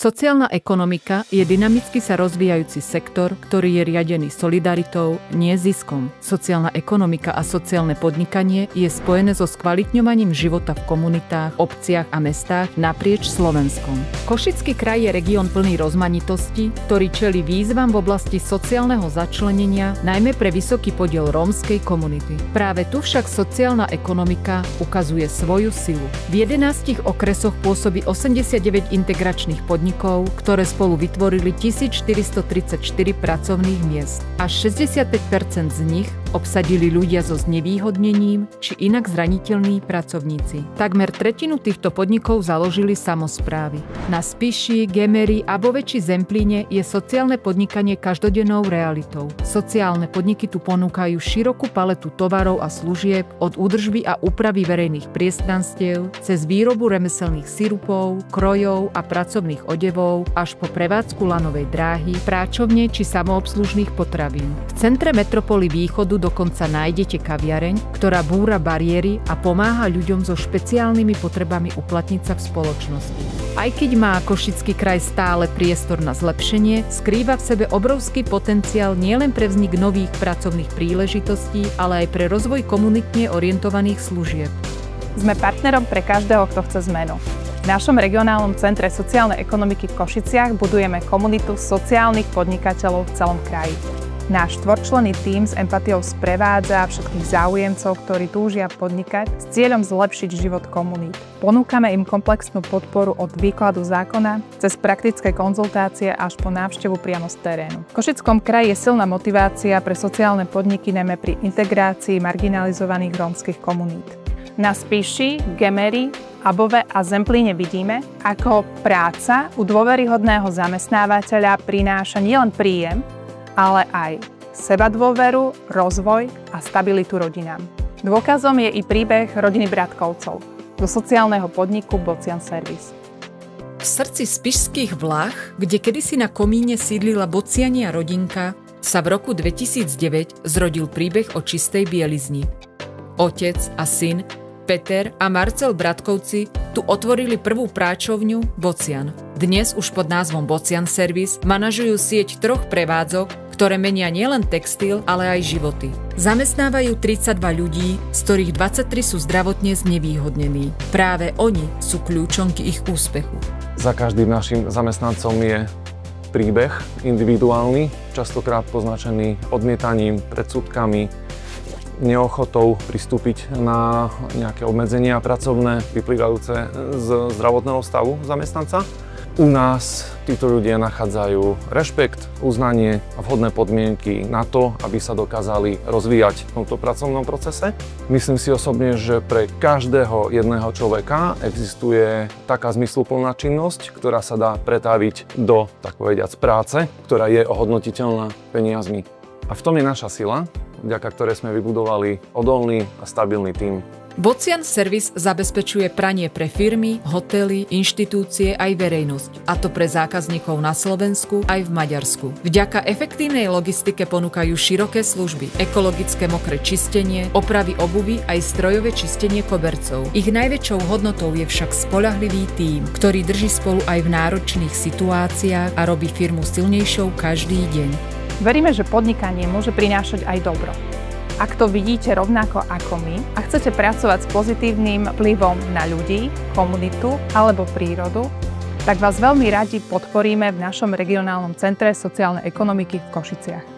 Sociálna ekonomika je dynamicky sa rozvíjajúci sektor, ktorý je riadený solidaritou, nie ziskom. Sociálna ekonomika a sociálne podnikanie je spojené so skvalitňovaním života v komunitách, obciach a mestách naprieč Slovenskom. Košický kraj je región plný rozmanitosti, ktorý čelí výzvam v oblasti sociálneho začlenenia, najmä pre vysoký podiel rómskej komunity. Práve tu však sociálna ekonomika ukazuje svoju silu. V 11 okresoch pôsobí 89 integračných podnikov, ktoré spolu vytvorili 1434 pracovných miest. Až 65% z nich obsadili ľudia so znevýhodnením či inak zraniteľní pracovníci. Takmer tretinu týchto podnikov založili samosprávy. Na Spiši, Gemeri a vo Väčši Zemplíne je sociálne podnikanie každodennou realitou. Sociálne podniky tu ponúkajú širokú paletu tovarov a služieb od údržby a úpravy verejných priestranstiev cez výrobu remeselných sirupov, krojov a pracovných odevov až po prevádzku lanovej dráhy, práčovne či samoobslužných potravín. V centre metropoly Východu dokonca nájdete kaviareň, ktorá búra bariéry a pomáha ľuďom so špeciálnymi potrebami uplatniť sa v spoločnosti. Aj keď má Košický kraj stále priestor na zlepšenie, skrýva v sebe obrovský potenciál nielen pre vznik nových pracovných príležitostí, ale aj pre rozvoj komunitne orientovaných služieb. Sme partnerom pre každého, kto chce zmenu. V našom regionálnom centre sociálnej ekonomiky v Košiciach budujeme komunitu sociálnych podnikateľov v celom kraji. Náš štvorčlenný tím s empatiou sprevádza všetkých záujemcov, ktorí túžia podnikať s cieľom zlepšiť život komunít. Ponúkame im komplexnú podporu od výkladu zákona cez praktické konzultácie až po návštevu priamo z terénu. V Košickom kraji je silná motivácia pre sociálne podniky najmä pri integrácii marginalizovaných rómskych komunít. Na Spiši, Gemeri, Above a Zemplíne vidíme, ako práca u dôveryhodného zamestnávateľa prináša nielen príjem, ale aj sebadôveru, rozvoj a stabilitu rodinám. Dôkazom je i príbeh rodiny Bratkovcov do sociálneho podniku Bocian Service. V srdci spišských Vlách, kde kedysi na komíne sídlila Bociania rodinka, sa v roku 2009 zrodil príbeh o čistej bielizni. Otec a syn Peter a Marcel Bratkovci tu otvorili prvú práčovňu Bocian. Dnes už pod názvom Bocian Service manažujú sieť 3 prevádzok, ktoré menia nielen textil, ale aj životy. Zamestnávajú 32 ľudí, z ktorých 23 sú zdravotne znevýhodnení. Práve oni sú kľúčom k ich úspechu. Za každým našim zamestnancom je príbeh individuálny, častokrát poznačený odmietaním, predsudkami, neochotou pristúpiť na nejaké obmedzenia pracovné vyplývajúce z zdravotného stavu zamestnanca. U nás títo ľudia nachádzajú rešpekt, uznanie a vhodné podmienky na to, aby sa dokázali rozvíjať v tomto pracovnom procese. Myslím si osobne, že pre každého jedného človeka existuje taká zmysluplná činnosť, ktorá sa dá pretaviť do, tak povediac, práce, ktorá je ohodnotiteľná peniazmi. A v tom je naša sila, vďaka ktorej sme vybudovali odolný a stabilný tím. Bocian Service zabezpečuje pranie pre firmy, hotely, inštitúcie aj verejnosť, a to pre zákazníkov na Slovensku aj v Maďarsku. Vďaka efektívnej logistike ponúkajú široké služby, ekologické mokré čistenie, opravy obuvy aj strojové čistenie kobercov. Ich najväčšou hodnotou je však spoľahlivý tím, ktorý drží spolu aj v náročných situáciách a robí firmu silnejšou každý deň. Veríme, že podnikanie môže prinášať aj dobro. Ak to vidíte rovnako ako my a chcete pracovať s pozitívnym vplyvom na ľudí, komunitu alebo prírodu, tak vás veľmi radi podporíme v našom regionálnom centre sociálnej ekonomiky v Košiciach.